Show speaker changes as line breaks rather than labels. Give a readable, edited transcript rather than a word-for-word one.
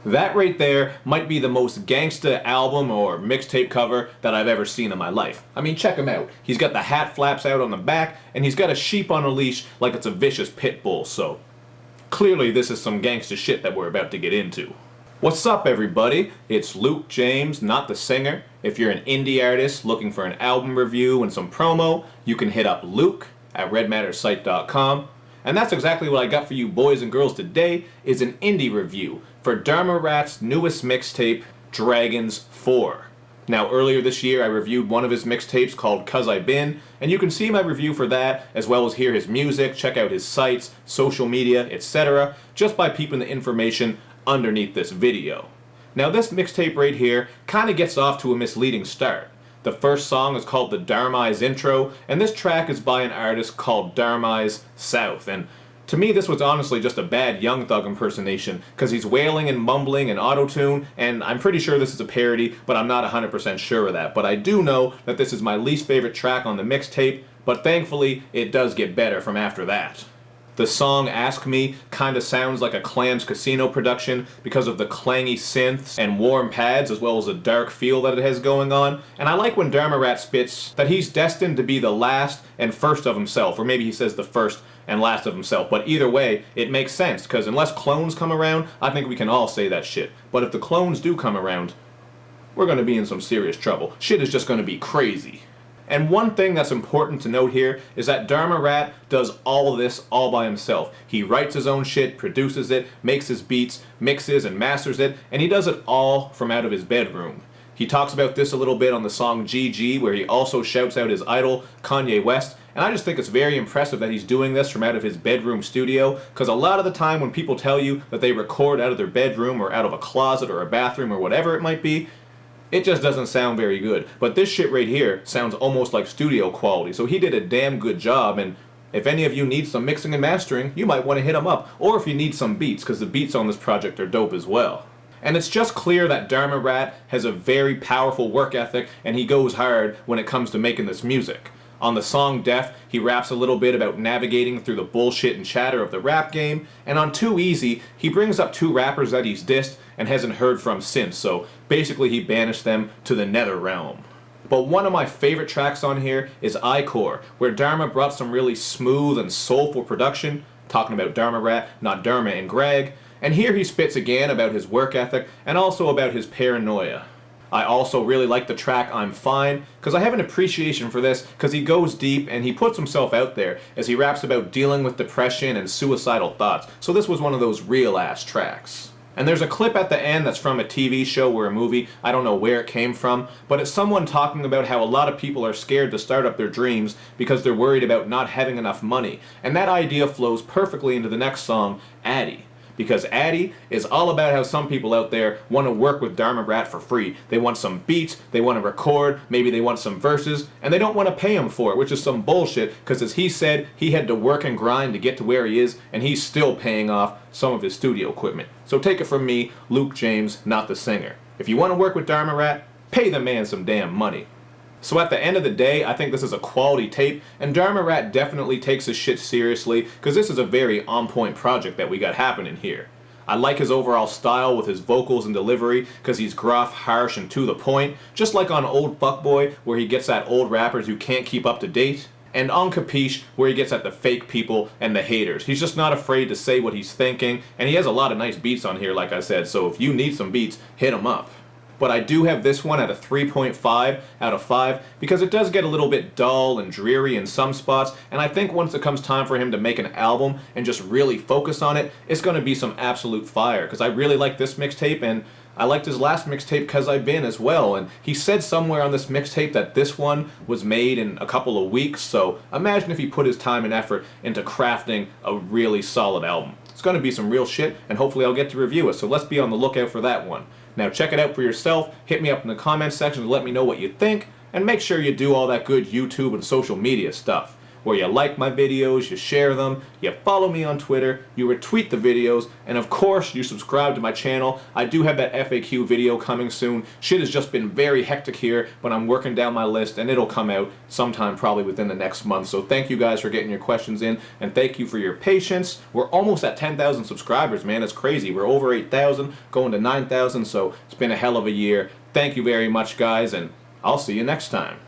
That right there might be the most gangsta album or mixtape cover that I've ever seen in my life. I mean, check him out. He's got the hat flaps out on the back, and he's got a sheep on a leash like it's a vicious pit bull, so clearly this is some gangsta shit that we're about to get into. What's up, everybody? It's Luke James, not the singer. If you're an indie artist looking for an album review and some promo, you can hit up Luke at redmattersite.com. And that's exactly what I got for you boys and girls today, is an indie review for Dharmarat's newest mixtape, DRAGONZ4. Now, earlier this year I reviewed one of his mixtapes called 'Cause I Been, and you can see my review for that, as well as hear his music, check out his sites, social media, etc., just by peeping the information underneath this video. Now, this mixtape right here kind of gets off to a misleading start. The first song is called the DharmyezIntro, and this track is by an artist called DharmyezSouth. And to me, this was honestly just a bad Young Thug impersonation, because he's wailing and mumbling and auto-tune, and I'm pretty sure this is a parody, but I'm not 100% sure of that. But I do know that this is my least favorite track on the mixtape, but thankfully, it does get better from after that. The song Ask Me kinda sounds like a Clams Casino production because of the clangy synths and warm pads, as well as the dark feel that it has going on. And I like when Dharmarat spits that he's destined to be the last and first of himself, or maybe he says the first and last of himself, but either way, it makes sense, because unless clones come around, I think we can all say that shit. But if the clones do come around, we're gonna be in some serious trouble. Shit is just gonna be crazy. And one thing that's important to note here is that Dharmarat does all of this all by himself. He writes his own shit, produces it, makes his beats, mixes and masters it, and he does it all from out of his bedroom. He talks about this a little bit on the song GG, where he also shouts out his idol, Kanye West, and I just think it's very impressive that he's doing this from out of his bedroom studio, because a lot of the time when people tell you that they record out of their bedroom or out of a closet or a bathroom or whatever it might be, it just doesn't sound very good. But this shit right here sounds almost like studio quality, so he did a damn good job. And if any of you need some mixing and mastering, you might want to hit him up. Or if you need some beats, because the beats on this project are dope as well. And it's just clear that Dharmarat has a very powerful work ethic, and he goes hard when it comes to making this music. On the song Def, he raps a little bit about navigating through the bullshit and chatter of the rap game, and on Too Easy, he brings up two rappers that he's dissed and hasn't heard from since, so basically he banished them to the nether realm. But one of my favorite tracks on here is Ichor, where Dharma brought some really smooth and soulful production, talking about Dharmarat, not Dharma and Greg, and here he spits again about his work ethic and also about his paranoia. I also really like the track I'm Fine, because I have an appreciation for this because he goes deep and he puts himself out there as he raps about dealing with depression and suicidal thoughts, so this was one of those real ass tracks. And there's a clip at the end that's from a TV show or a movie, I don't know where it came from, but it's someone talking about how a lot of people are scared to start up their dreams because they're worried about not having enough money. And that idea flows perfectly into the next song, Addy. Because Addy is all about how some people out there want to work with Dharmarat for free. They want some beats, they want to record, maybe they want some verses, and they don't want to pay him for it, which is some bullshit, because as he said, he had to work and grind to get to where he is, and he's still paying off some of his studio equipment. So take it from me, Luke James, not the singer. If you want to work with Dharmarat, pay the man some damn money. So at the end of the day, I think this is a quality tape, and Dharmarat definitely takes his shit seriously, because this is a very on-point project that we got happening here. I like his overall style with his vocals and delivery, because he's gruff, harsh, and to the point, just like on OldFukBoi, where he gets at old rappers who can't keep up to date, and on Kapeesh, where he gets at the fake people and the haters. He's just not afraid to say what he's thinking, and he has a lot of nice beats on here, like I said, so if you need some beats, hit him up. But I do have this one at a 3.5 out of 5 because it does get a little bit dull and dreary in some spots, and I think once it comes time for him to make an album and just really focus on it, it's going to be some absolute fire, because I really like this mixtape, and I liked his last mixtape 'Cause I Been as well, and he said somewhere on this mixtape that this one was made in a couple of weeks, so imagine if he put his time and effort into crafting a really solid album. It's going to be some real shit, and hopefully I'll get to review it, so let's be on the lookout for that one. Now check it out for yourself, hit me up in the comments section to let me know what you think, and make sure you do all that good YouTube and social media stuff. where you like my videos, you share them, you follow me on Twitter, you retweet the videos, and of course you subscribe to my channel. I do have that FAQ video coming soon. Shit has just been very hectic here, but I'm working down my list and it'll come out sometime probably within the next month. So thank you guys for getting your questions in, and thank you for your patience. We're almost at 10,000 subscribers, man. It's crazy. We're over 8,000, going to 9,000, so it's been a hell of a year. Thank you very much, guys, and I'll see you next time.